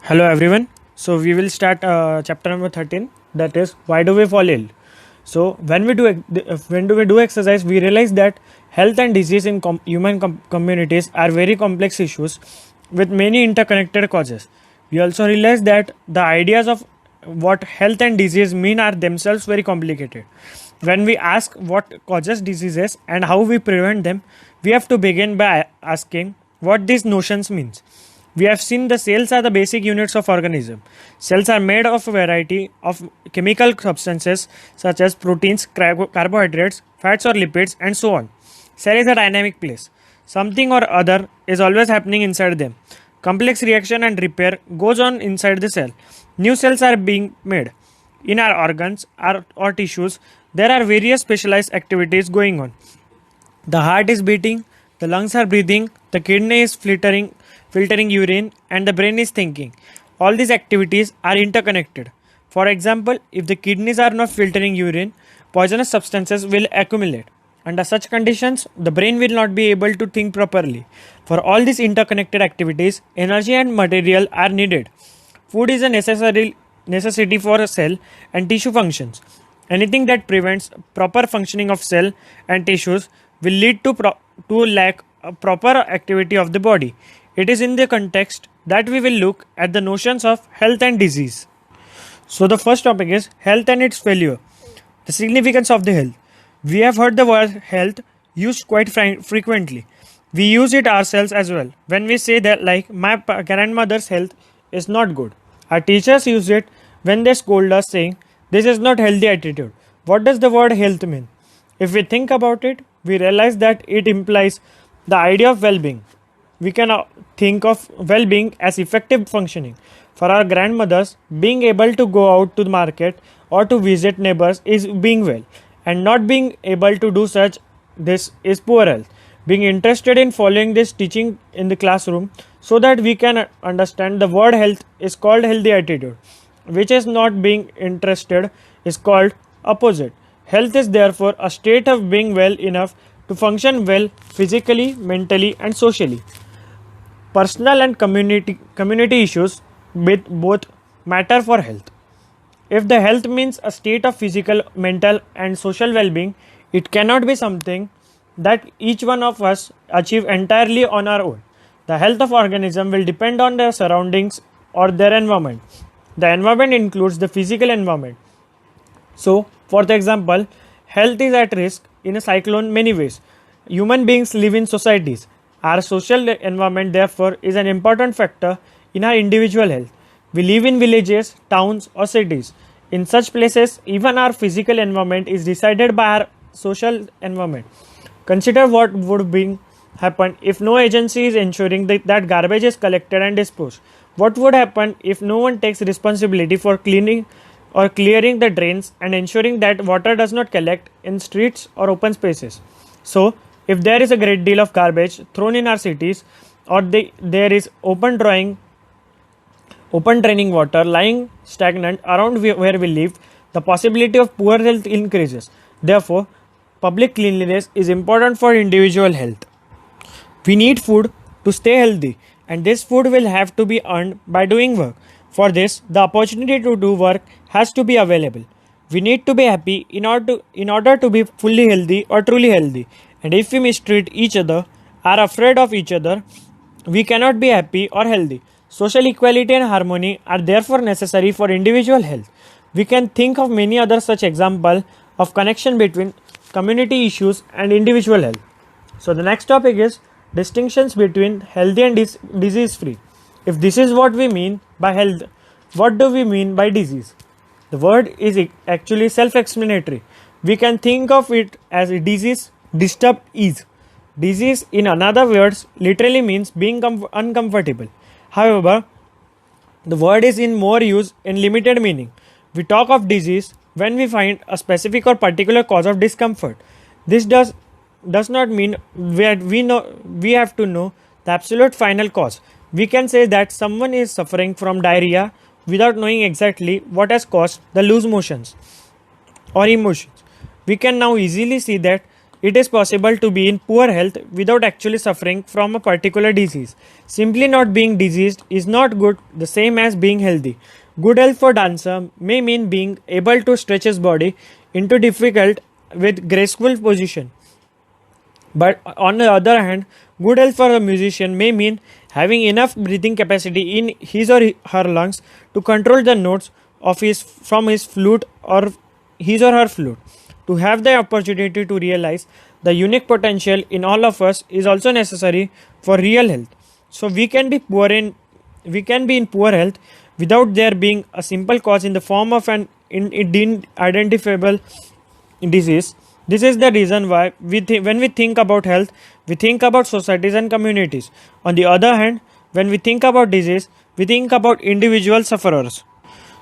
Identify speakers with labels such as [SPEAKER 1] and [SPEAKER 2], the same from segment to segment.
[SPEAKER 1] Hello everyone. So we will start chapter number 13, that is why do we fall ill. So when do we do exercise, we realize that health and disease in human communities are very complex issues with many interconnected causes. We also realize that the ideas of what health and disease mean are themselves very complicated. When we ask what causes diseases and how we prevent them, we have to begin by asking what these notions means. We have seen the cells are the basic units of organism. Cells are made of a variety of chemical substances such as proteins, carbohydrates, fats or lipids and so on. Cell is a dynamic place. Something or other is always happening inside them. Complex reaction and repair goes on inside the cell. New cells are being made. In our organs or tissues, there are various specialized activities going on. The heart is beating, the lungs are breathing, the kidney is filtering urine, and the brain is thinking. All these activities are interconnected. For example, if the kidneys are not filtering urine, poisonous substances will accumulate. Under such conditions, the brain will not be able to think properly. For all these interconnected activities, energy and material are needed. Food is a necessity for a cell and tissue functions. Anything that prevents proper functioning of cell and tissues will lead to lack of proper activity of the body. It is in the context that we will look at the notions of health and disease. So the first topic is health and its failure. The significance of the health. We have heard the word health used quite frequently. We use it ourselves as well. When we say that, like, my grandmother's health is not good. Our teachers use it when they scold us, saying, this is not healthy attitude. What does the word health mean? If we think about it, we realize that it implies the idea of well being. We can think of well being as effective functioning. For our grandmothers, being able to go out to the market or to visit neighbors is being well, and not being able to do such this is poor health. Being interested in following this teaching in the classroom so that we can understand the word health is called healthy attitude, which is not being interested is called opposite. Health is therefore a state of being well enough to function well physically, mentally, and socially. Personal and community issues with both matter for health. If the health means a state of physical, mental, and social well being, it cannot be something that each one of us achieve entirely on our own. The health of organism will depend on their surroundings or their environment. The environment includes the physical environment. So, for the example, health is at risk in a cyclone many ways. Human beings live in societies. Our social environment, therefore, is an important factor in our individual health. We live in villages, towns, or cities. In such places, even our physical environment is decided by our social environment. Consider what would be happen if no agency is ensuring that garbage is collected and disposed. What would happen if no one takes responsibility for cleaning or clearing the drains and ensuring that water does not collect in streets or open spaces? So, if there is a great deal of garbage thrown in our cities, or there is open draining water lying stagnant around where we live, the possibility of poor health increases. Therefore, public cleanliness is important for individual health. We need food to stay healthy, and this food will have to be earned by doing work. For this, the opportunity to do work has to be available. We need to be happy in order to be fully healthy or truly healthy. And if we mistreat each other, are afraid of each other, we cannot be happy or healthy. Social equality and harmony are therefore necessary for individual health. We can think of many other such examples of connection between community issues and individual health. So the next topic is distinctions between healthy and disease free. If this is what we mean by health, what do we mean by disease? The word is actually self-explanatory. We can think of it as a disease, disturb ease. Disease, in another words, literally means being uncomfortable. However, the word is in more use in limited meaning. We talk of disease when we find a specific or particular cause of discomfort. This does not mean that we have to know the absolute final cause. We can say that someone is suffering from diarrhea without knowing exactly what has caused the loose motions or emotions. We can now easily see that it is possible to be in poor health without actually suffering from a particular disease. Simply not being diseased is not good, the same as being healthy. Good health for dancer may mean being able to stretch his body into difficult with graceful position. But on the other hand, good health for a musician may mean having enough breathing capacity in his or her lungs to control the notes of his from his flute or his or her flute. To have the opportunity to realize the unique potential in all of us is also necessary for real health. So we can be in poor health without there being a simple cause in the form of an identifiable disease. This is the reason why when we think about health, we think about societies and communities. On the other hand, when we think about disease, we think about individual sufferers.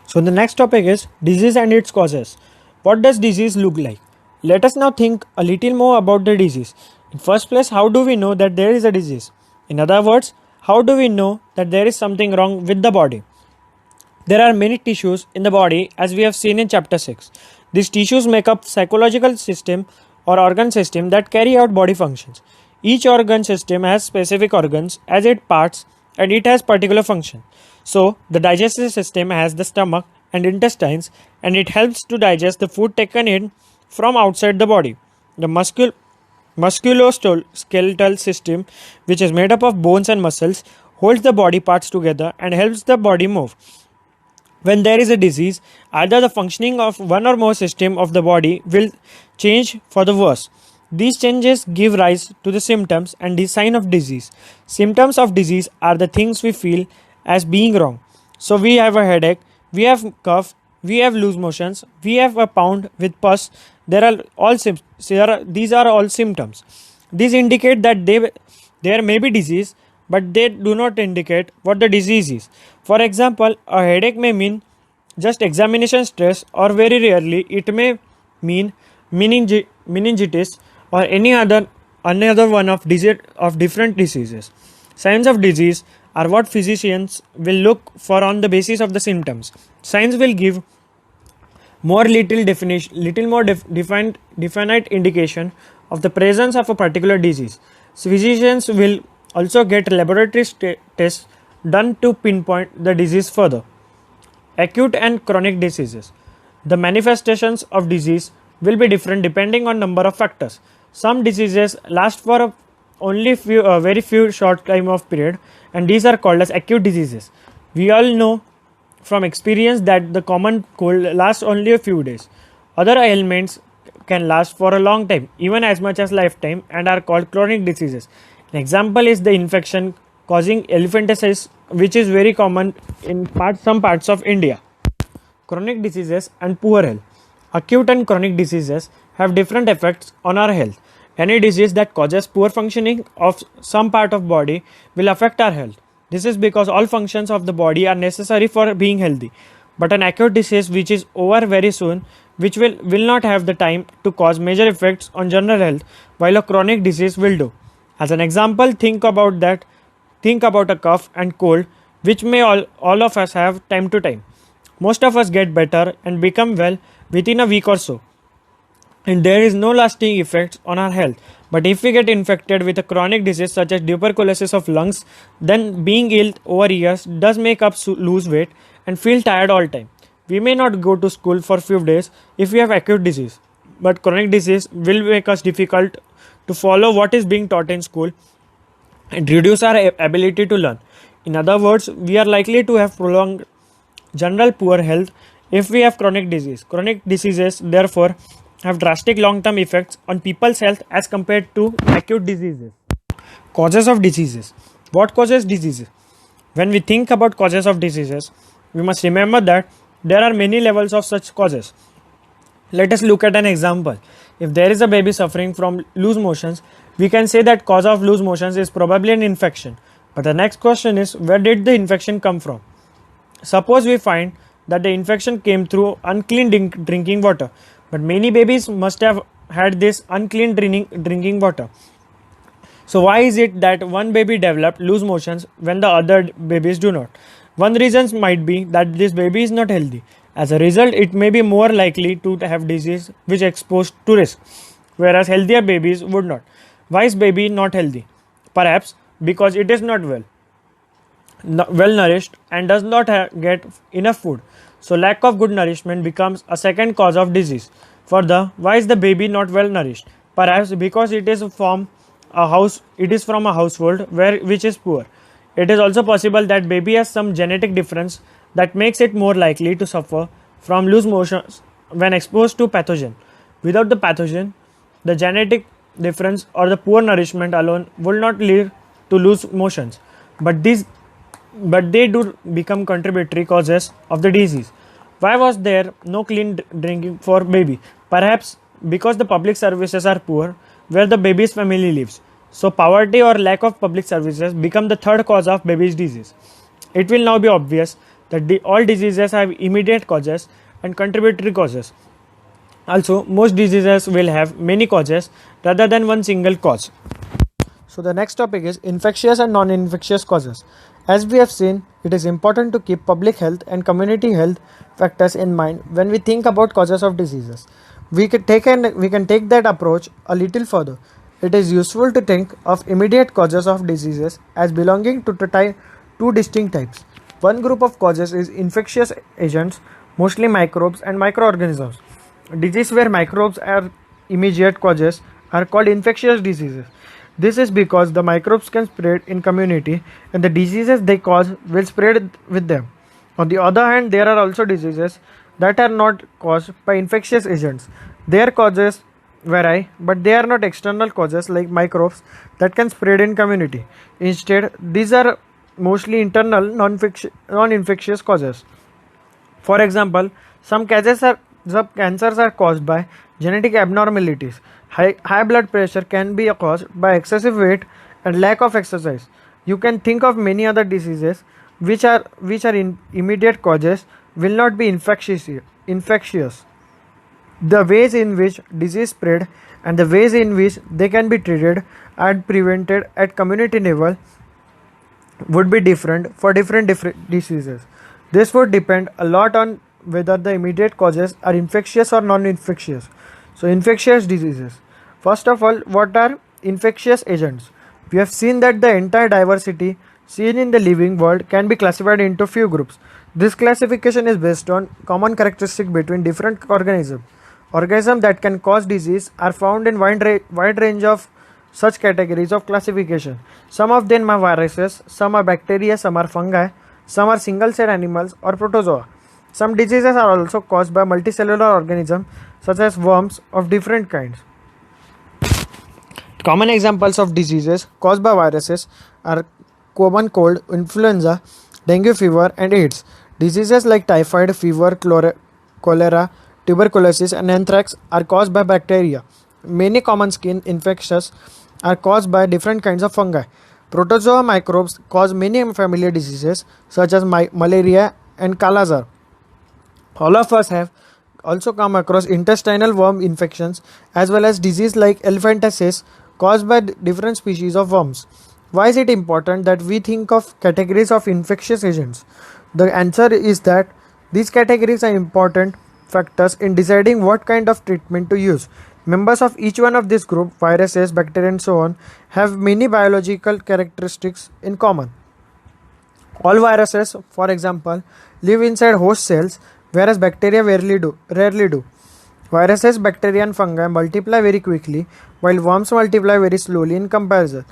[SPEAKER 1] So the next topic is disease and its causes. What does disease look like? Let us now think a little more about the disease. In first place, how do we know that there is a disease? In other words, how do we know that there is something wrong with the body? There are many tissues in the body as we have seen in chapter 6. These tissues make up psychological system or organ system that carry out body functions. Each organ system has specific organs as its parts and it has particular function. So, the digestive system has the stomach and intestines and it helps to digest the food taken in from outside the body. The musculoskeletal system, which is made up of bones and muscles, holds the body parts together and helps the body move. When there is a disease, either the functioning of one or more system of the body will change for the worse. These changes give rise to the symptoms and the sign of disease. Symptoms of disease are the things we feel as being wrong. So we have a headache, we have cough, we have loose motions, we have a pound with pus. These are all symptoms. These indicate that there may be disease, but they do not indicate what the disease is. For example, a headache may mean just examination stress, or very rarely it may mean meningitis or another one of different diseases. Signs of disease are what physicians will look for on the basis of the symptoms. Signs will give definite indication of the presence of a particular disease. So physicians will also get laboratory tests done to pinpoint the disease further. Acute and chronic diseases. The manifestations of disease will be different depending on number of factors. Some diseases last for only very few short time of period, and these are called as acute diseases. We all know from experience that the common cold lasts only a few days. Other ailments can last for a long time, even as much as lifetime, and are called chronic diseases. An example is the infection causing elephantiasis, which is very common in some parts of India. Chronic diseases and poor health. Acute and chronic diseases have different effects on our health. Any disease that causes poor functioning of some part of body will affect our health. This is because all functions of the body are necessary for being healthy. But an acute disease which is over very soon, which will not have the time to cause major effects on general health, while a chronic disease will do. As an example, think about a cough and cold, which may all of us have time to time. Most of us get better and become well within a week or so, and there is no lasting effects on our health. But if we get infected with a chronic disease such as tuberculosis of lungs, then being ill over years does make us lose weight and feel tired all time. We may not go to school for few days if we have acute disease, but chronic disease will make us difficult to follow what is being taught in school and reduce our ability to learn. In other words, we are likely to have prolonged general poor health if we have chronic disease. Chronic diseases, therefore, have drastic long-term effects on people's health as compared to acute diseases. Causes of diseases. What causes diseases? When we think about causes of diseases, we must remember that there are many levels of such causes. Let us look at an example. If there is a baby suffering from loose motions, we can say that cause of loose motions is probably an infection. But the next question is, where did the infection come from? Suppose we find that the infection came through unclean drinking water, but many babies must have had this unclean drinking water. So why is it that one baby developed loose motions when the other babies do not? One reason might be that this baby is not healthy. As a result, it may be more likely to have disease which exposed to risk. whereas healthier babies would not. Why is baby not healthy? Perhaps because it is not well nourished and does not get enough food. So lack of good nourishment becomes a second cause of disease. Further, why is the baby not well nourished? Perhaps because it is from a household which is poor. It is also possible that baby has some genetic difference that makes it more likely to suffer from loose motions when exposed to pathogen. Without the pathogen, the genetic difference or the poor nourishment alone will not lead to loose motions. But these but they do become contributory causes of the disease. Why was there no clean drinking for baby? Perhaps because the public services are poor where the baby's family lives. So poverty or lack of public services become the third cause of baby's disease. It will now be obvious that all diseases have immediate causes and contributory causes. Also, most diseases will have many causes rather than one single cause. So the next topic is infectious and non-infectious causes. As we have seen, it is important to keep public health and community health factors in mind when we think about causes of diseases. We can take that approach a little further. It is useful to think of immediate causes of diseases as belonging to two distinct types. One group of causes is infectious agents, mostly microbes and microorganisms. Diseases where microbes are immediate causes are called infectious diseases. This is because the microbes can spread in community and the diseases they cause will spread with them. On the other hand, there are also diseases that are not caused by infectious agents. Their causes vary, but they are not external causes like microbes that can spread in community. Instead, these are mostly internal non-infectious causes. For example, some cancers are caused by genetic abnormalities. High blood pressure can be caused by excessive weight and lack of exercise. You can think of many other diseases which are immediate causes will not be infectious. The ways in which disease spread and the ways in which they can be treated and prevented at community level would be different for different diseases. This would depend a lot on whether the immediate causes are infectious or non-infectious. So infectious diseases. First of all, what are infectious agents? We have seen that the entire diversity seen in the living world can be classified into few groups. This classification is based on common characteristics between different organisms. Organisms that can cause disease are found in wide range of such categories of classification. Some of them are viruses, some are bacteria, some are fungi, some are single-cell animals or protozoa. Some diseases are also caused by multicellular organisms such as worms of different kinds. Common examples of diseases caused by viruses are common cold, influenza, dengue fever and AIDS. Diseases like typhoid fever, cholera, tuberculosis and anthrax are caused by bacteria. Many common skin infections are caused by different kinds of fungi. Protozoa microbes cause many familiar diseases such as malaria and Kala-Azar. All of us have also come across intestinal worm infections as well as disease like elephantiasis caused by different species of worms. Why is it important that we think of categories of infectious agents? The answer is that these categories are important factors in deciding what kind of treatment to use. Members of each one of this group, viruses, bacteria and so on, have many biological characteristics in common. All viruses, for example, live inside host cells, whereas bacteria rarely do. Viruses, bacteria and fungi multiply very quickly, while worms multiply very slowly in comparison.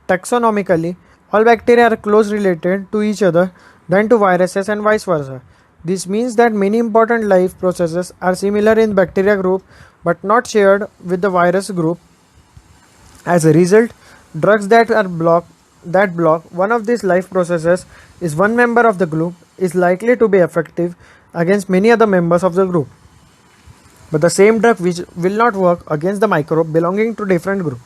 [SPEAKER 1] Taxonomically, all bacteria are close related to each other than to viruses and vice versa. This means that many important life processes are similar in bacteria group but not shared with the virus group. As a result, drugs that block one of these life processes is one member of the group is likely to be effective against many other members of the group. But the same drug which will not work against the microbe belonging to different group.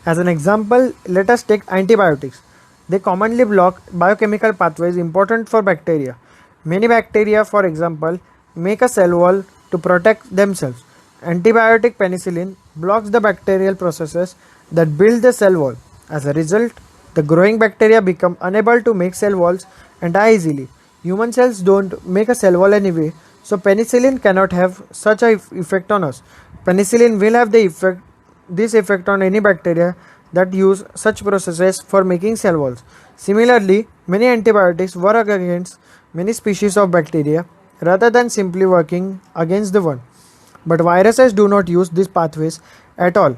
[SPEAKER 1] As an example, let us take antibiotics. They commonly block biochemical pathways important for bacteria. Many bacteria, for example, make a cell wall to protect themselves. Antibiotic penicillin blocks the bacterial processes that build the cell wall. As a result, the growing bacteria become unable to make cell walls and die easily. Human cells don't make a cell wall anyway, so penicillin cannot have such an effect on us. Penicillin will have the effect this effect on any bacteria that use such processes for making cell walls. Similarly, many antibiotics work against many species of bacteria rather than simply working against the one. But viruses do not use these pathways at all,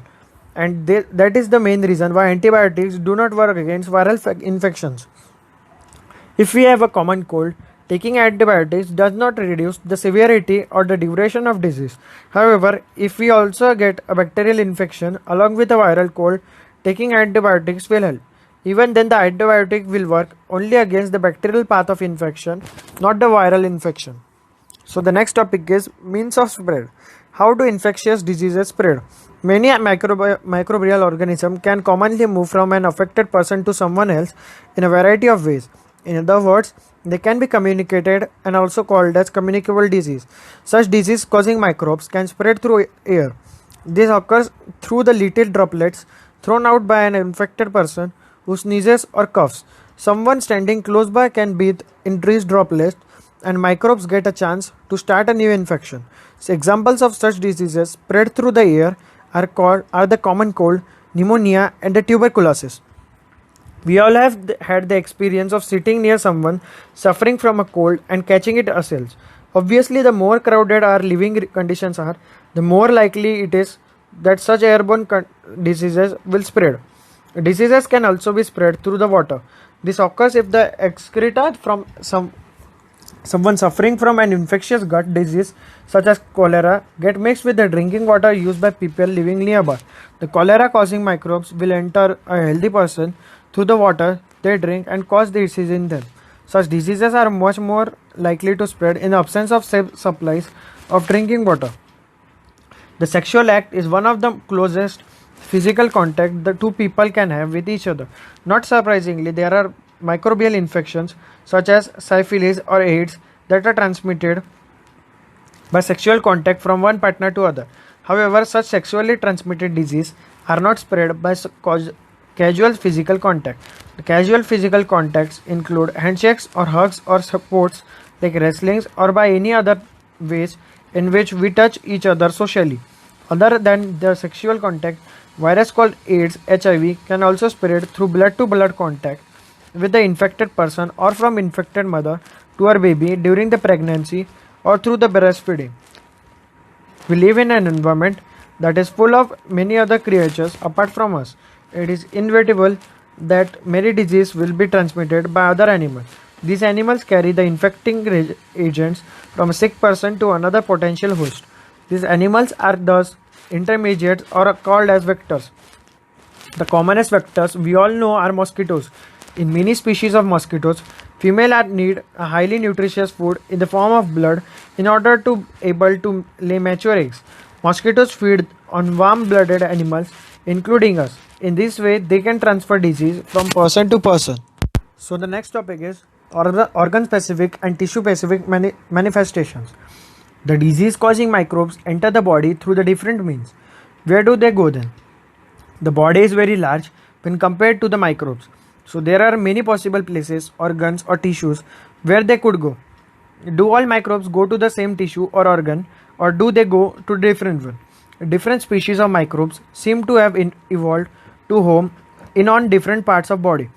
[SPEAKER 1] and that is the main reason why antibiotics do not work against viral infections. If we have a common cold, taking antibiotics does not reduce the severity or the duration of disease. However, if we also get a bacterial infection along with a viral cold, taking antibiotics will help. Even then, the antibiotic will work only against the bacterial path of infection, not the viral infection. So the next topic is means of spread. How do infectious diseases spread? Many microbial organisms can commonly move from an affected person to someone else in a variety of ways. In other words, they can be communicated and also called as communicable disease. Such disease causing microbes can spread through air. This occurs through the little droplets thrown out by an infected person who sneezes or coughs. Someone standing close by can breathe in these droplets and microbes get a chance to start a new infection. So examples of such diseases spread through the air are the common cold, pneumonia, and the tuberculosis. We all have had the experience of sitting near someone suffering from a cold and catching it ourselves. Obviously, the more crowded our living conditions are, the more likely it is that such airborne diseases will spread. Diseases can also be spread through the water. This occurs if the excreta from someone suffering from an infectious gut disease such as cholera get mixed with the drinking water used by people living nearby. The cholera causing microbes will enter a healthy person through the water they drink and cause the disease in them. Such diseases are much more likely to spread in the absence of safe supplies of drinking water. The sexual act is one of the closest physical contact the two people can have with each other. Not surprisingly, there are microbial infections such as syphilis or AIDS that are transmitted by sexual contact from one partner to other. However, such sexually transmitted diseases are not spread by casual physical contact. The casual physical contacts include handshakes or hugs or supports like wrestlings or by any other ways in which we touch each other socially. Other than the sexual contact, virus called AIDS (HIV) can also spread through blood-to-blood contact with the infected person or from infected mother to her baby during the pregnancy or through the breastfeeding. We live in an environment that is full of many other creatures apart from us. It is inevitable that many diseases will be transmitted by other animals. These animals carry the infecting agents from a sick person to another potential host. These animals are thus intermediates or are called as vectors. The commonest vectors we all know are mosquitoes. In many species of mosquitoes, females need a highly nutritious food in the form of blood in order to able to lay mature eggs. Mosquitoes feed on warm-blooded animals, including us. In this way, they can transfer disease from person to person. So the next topic is organ-specific and tissue-specific manifestations. The disease-causing microbes enter the body through the different means. Where do they go then? The body is very large when compared to the microbes. So there are many possible places, organs or tissues where they could go. Do all microbes go to the same tissue or organ, or do they go to different one? Different species of microbes seem to have evolved to home in on different parts of body.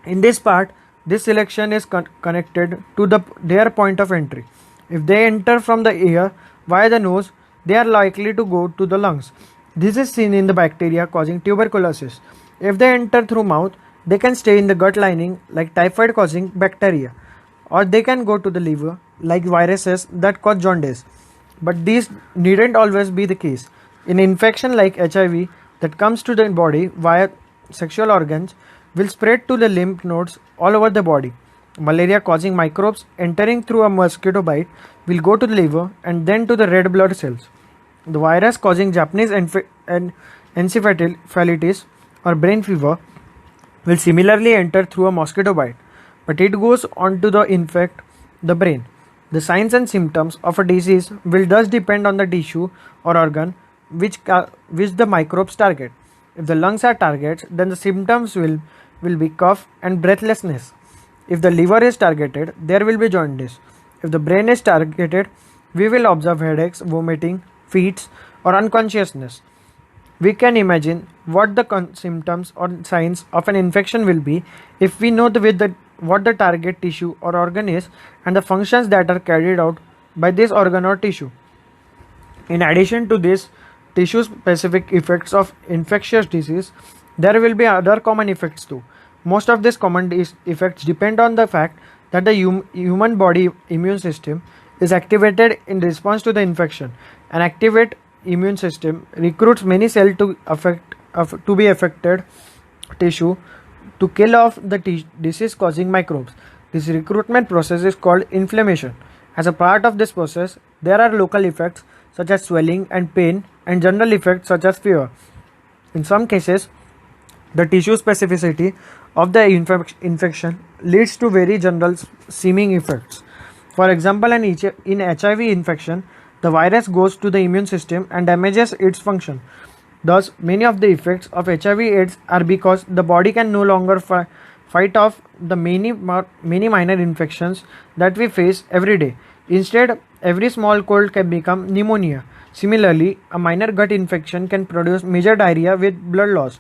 [SPEAKER 1] In this part, this selection is connected to their point of entry. If they enter from the ear via the nose, they are likely to go to the lungs. This is seen in the bacteria causing tuberculosis. If they enter through mouth, they can stay in the gut lining like typhoid causing bacteria, or they can go to the liver like viruses that cause jaundice. But these needn't always be the case. In infection like HIV that comes to the body via sexual organs will spread to the lymph nodes all over the body. Malaria causing microbes entering through a mosquito bite will go to the liver and then to the red blood cells. The virus causing Japanese encephalitis or brain fever will similarly enter through a mosquito bite, but it goes on to infect the brain. The signs and symptoms of a disease will thus depend on the tissue or organ which the microbes target. If the lungs are targets, then the symptoms will be cough and breathlessness. If the liver is targeted, there will be jaundice. If the brain is targeted, we will observe headaches, vomiting, fits, or unconsciousness. We can imagine what the symptoms or signs of an infection will be if we know what the target tissue or organ is and the functions that are carried out by this organ or tissue. In addition to these tissue specific effects of infectious disease, there will be other common effects too. Most of these common effects depend on the fact that the human body immune system is activated in response to the infection. An activate immune system recruits many cells to be affected tissue to kill off the disease causing microbes. This recruitment process is called inflammation. As a part of this process, there are local effects such as swelling and pain and general effects such as fever. In some cases, the tissue specificity of the infection leads to very general seeming effects. For example, in HIV infection, the virus goes to the immune system and damages its function. Thus, many of the effects of HIV/AIDS are because the body can no longer fight off the many minor infections that we face every day. Instead, every small cold can become pneumonia. Similarly, a minor gut infection can produce major diarrhea with blood loss.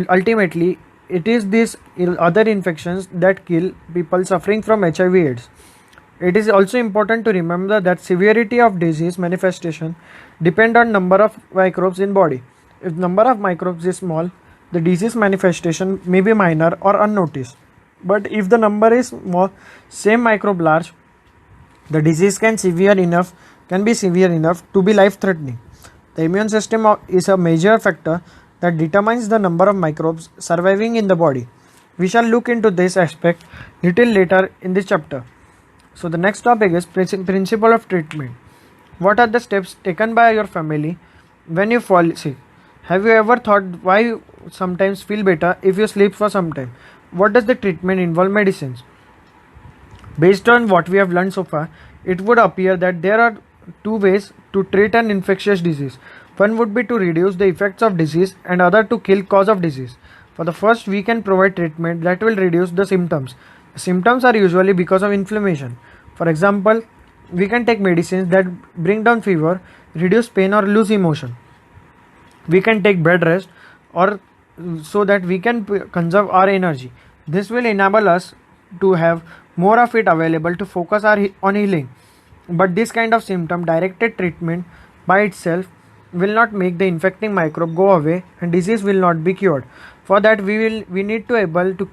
[SPEAKER 1] Ultimately, it is these other infections that kill people suffering from HIV/AIDS. It is also important to remember that severity of disease manifestation depend on number of microbes in body. If number of microbes is small, the disease manifestation may be minor or unnoticed. But if the number is more, same microbe large, the disease can be severe enough to be life-threatening. The immune system is a major factor that determines the number of microbes surviving in the body. We shall look into this aspect little later in this chapter. So the next topic is principle of treatment. What are the steps taken by your family when you fall sick? Have you ever thought why you sometimes feel better if you sleep for some time? What does the treatment involve medicines? Based on what we have learned so far, it would appear that there are two ways to treat an infectious disease. One would be to reduce the effects of disease and other to kill cause of disease. For the first, we can provide treatment that will reduce the symptoms. The symptoms are usually because of inflammation. For example, we can take medicines that bring down fever, reduce pain or lose emotion. We can take bed rest or so that we can conserve our energy. This will enable us to have more of it available to focus on healing. But this kind of symptom directed treatment by itself will not make the infecting microbe go away and disease will not be cured. For that we need to able to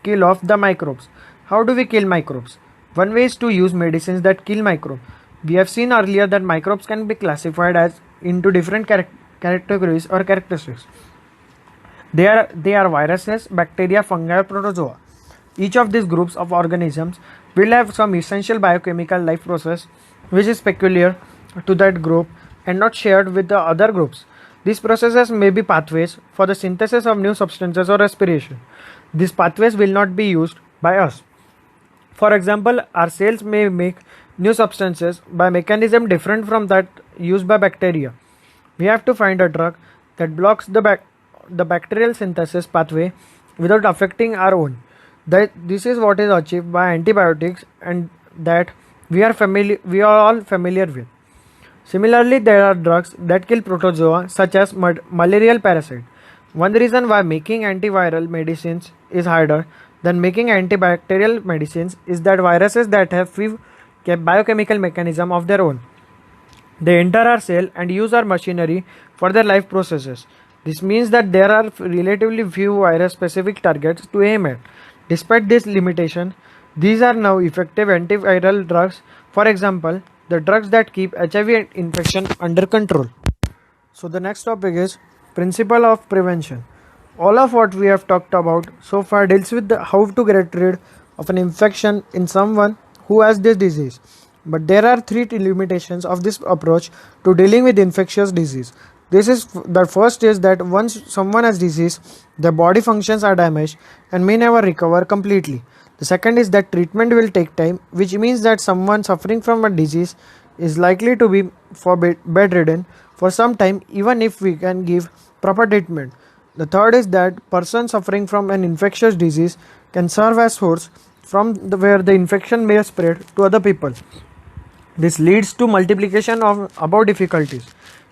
[SPEAKER 1] kill off the microbes. How do we kill microbes? One way is to use medicines that kill microbes. We have seen earlier that microbes can be classified as into different categories or characteristics. They are viruses, bacteria, fungi, or protozoa. Each of these groups of organisms will have some essential biochemical life process which is peculiar to that group and not shared with the other groups. These processes may be pathways for the synthesis of new substances or respiration. These pathways will not be used by us. For example, our cells may make new substances by mechanism different from that used by bacteria. We have to find a drug that blocks the bacterial synthesis pathway without affecting our own. This is what is achieved by antibiotics and that we are all familiar with. Similarly, there are drugs that kill protozoa such as malarial parasite. One reason why making antiviral medicines is harder than making antibacterial medicines is that viruses that have few biochemical mechanism of their own. They enter our cell and use our machinery for their life processes. This means that there are relatively few virus-specific targets to aim at. Despite this limitation, these are now effective antiviral drugs. For example, the drugs that keep HIV infection under control. So the next topic is principle of prevention. All of what we have talked about so far deals with how to get rid of an infection in someone who has this disease. But there are three limitations of this approach to dealing with infectious disease. The first is that once someone has disease, their body functions are damaged and may never recover completely. The second is that treatment will take time, which means that someone suffering from a disease is likely to be bedridden for some time even if we can give proper treatment. The third is that person suffering from an infectious disease can serve as source from where the infection may spread to other people. This leads to multiplication of above difficulties.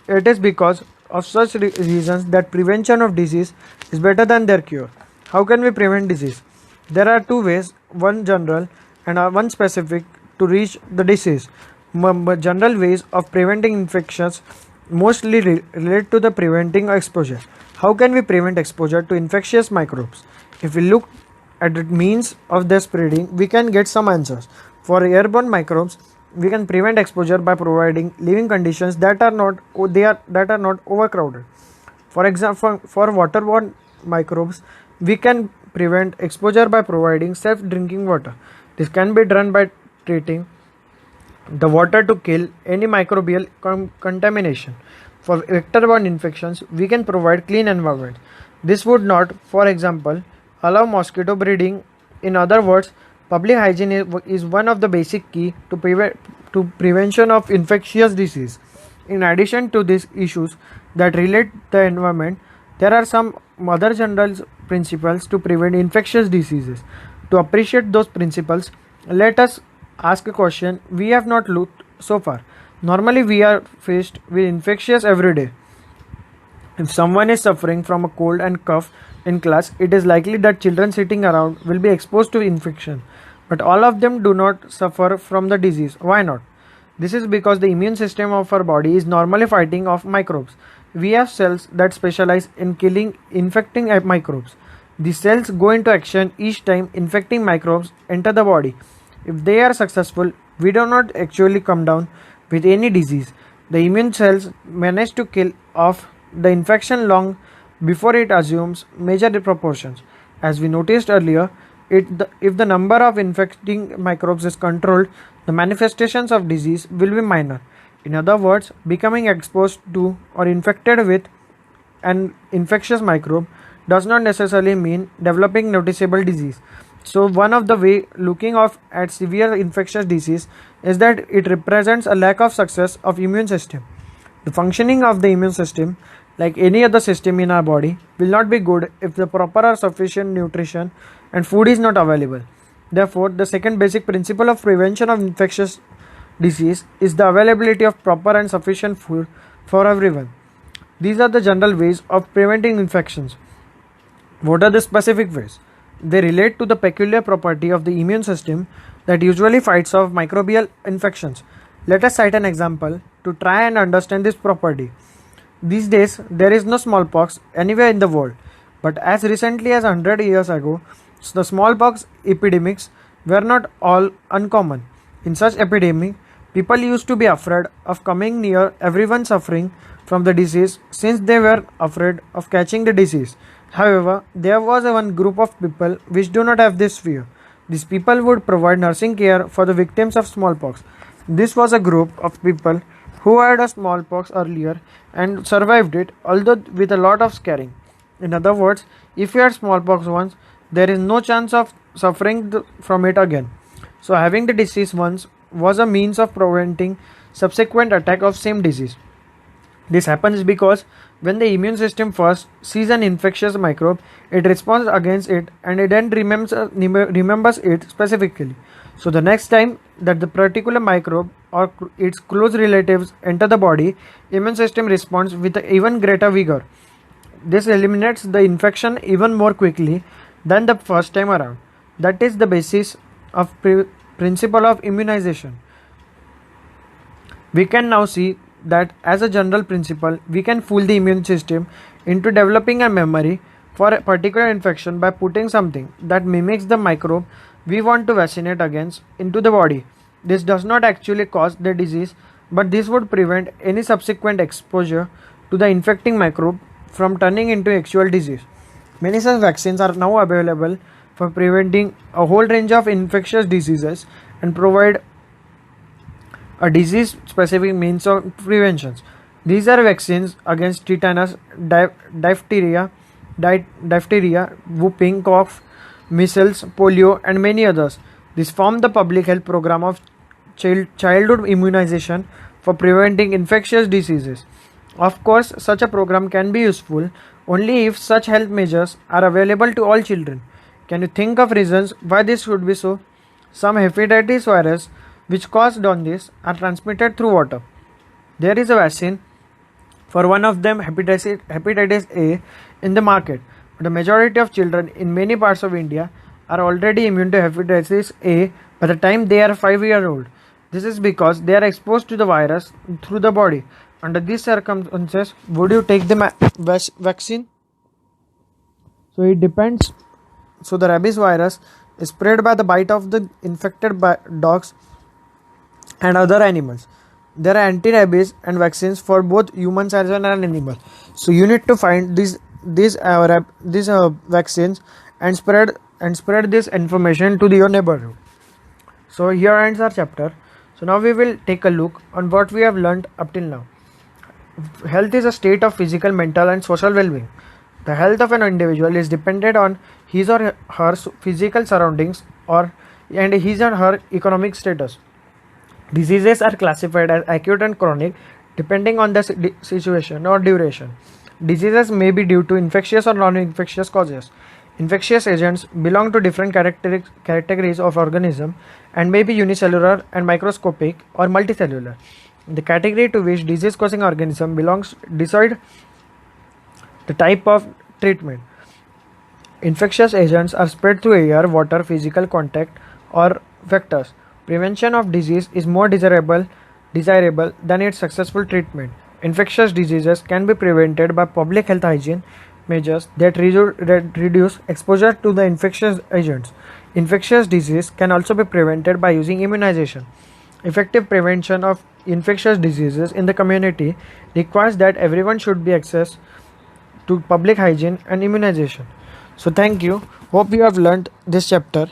[SPEAKER 1] It is because of such reasons that prevention of disease is better than their cure. How can we prevent disease? There are two ways, one general and one specific to reach the disease. General ways of preventing infections mostly relate to the preventing exposure. How can we prevent exposure to infectious microbes? If we look at the means of their spreading, we can get some answers. For airborne microbes, we can prevent exposure by providing living conditions that are not overcrowded. For example, for waterborne microbes, we can prevent exposure by providing safe drinking water. This can be done by treating the water to kill any microbial contamination. For vector-borne infections, we can provide clean environment. This would not, for example, allow mosquito breeding. In other words, public hygiene is one of the basic key to prevention of infectious disease. In addition to these issues that relate the environment, there are some other general principles to prevent infectious diseases. To appreciate those principles, let us ask a question we have not looked so far. Normally, we are faced with infectious every day. If someone is suffering from a cold and cough in class, it is likely that children sitting around will be exposed to infection. But all of them do not suffer from the disease. Why not? This is because the immune system of our body is normally fighting off microbes. We have cells that specialize in killing infecting microbes. These cells go into action each time infecting microbes enter the body. If they are successful, we do not actually come down with any disease. The immune cells manage to kill off the infection long before it assumes major proportions. As we noticed earlier, if the number of infecting microbes is controlled, the manifestations of disease will be minor. In other words, becoming exposed to or infected with an infectious microbe does not necessarily mean developing noticeable disease. So one of the way looking off at severe infectious disease is that it represents a lack of success of immune system. The functioning of the immune system, like any other system in our body, will not be good if the proper or sufficient nutrition and food is not available. Therefore, the second basic principle of prevention of infectious disease is the availability of proper and sufficient food for everyone. These are the general ways of preventing infections. What are the specific ways? They relate to the peculiar property of the immune system that usually fights off microbial infections. Let us cite an example to try and understand this property. These days, there is no smallpox anywhere in the world, but as recently as 100 years ago, the smallpox epidemics were not all uncommon. In such epidemic, people used to be afraid of coming near everyone suffering from the disease since they were afraid of catching the disease. However, there was one group of people which do not have this fear. These people would provide nursing care for the victims of smallpox. This was a group of people who had a smallpox earlier and survived it, although with a lot of scarring. In other words, if you had smallpox once, there is no chance of suffering from it again. So having the disease once was a means of preventing subsequent attack of same disease. This happens because when the immune system first sees an infectious microbe, it responds against it and it then remembers it specifically. So the next time that the particular microbe or its close relatives enter the body, immune system responds with even greater vigor. This eliminates the infection even more quickly than the first time around. That is the basis of principle of immunization. We can now see that as a general principle, we can fool the immune system into developing a memory for a particular infection by putting something that mimics the microbe we want to vaccinate against into the body. This does not actually cause the disease, but this would prevent any subsequent exposure to the infecting microbe from turning into actual disease. Many such vaccines are now available for preventing a whole range of infectious diseases and provide a disease specific means of prevention. These are vaccines against tetanus, diphtheria, whooping cough, measles, polio, and many others. This form the public health program of childhood immunization for preventing infectious diseases. Of course, such a program can be useful only if such health measures are available to all children. Can you think of reasons why this should be so? Some hepatitis virus which cause jaundice are transmitted through water. There is a vaccine for one of them hepatitis A in the market. But the majority of children in many parts of India are already immune to hepatitis A by the time they are 5 years old. This is because they are exposed to the virus through the body. Under these circumstances, would you take the vaccine? So it depends. So the rabies virus is spread by the bite of the infected dogs and other animals. There are anti-rabies and vaccines for both humans as well as animals. So you need to find these vaccines and spread this information to your neighborhood. So here ends our chapter. So now we will take a look on what we have learned up till now. Health is a state of physical, mental, and social well-being. The health of an individual is dependent on his or her physical surroundings and his or her economic status. Diseases are classified as acute and chronic depending on the situation or duration. Diseases may be due to infectious or non-infectious causes. Infectious agents belong to different categories of organism and may be unicellular and microscopic or multicellular. The category to which disease-causing organism belongs decide the type of treatment. Infectious agents are spread through air, water, physical contact, or vectors. Prevention of disease is more desirable than its successful treatment. Infectious diseases can be prevented by public health hygiene measures that reduce exposure to the infectious agents. Infectious disease can also be prevented by using immunization. Effective prevention of infectious diseases in the community requires that everyone should be access to public hygiene and immunization. So thank you. Hope you have learned this chapter.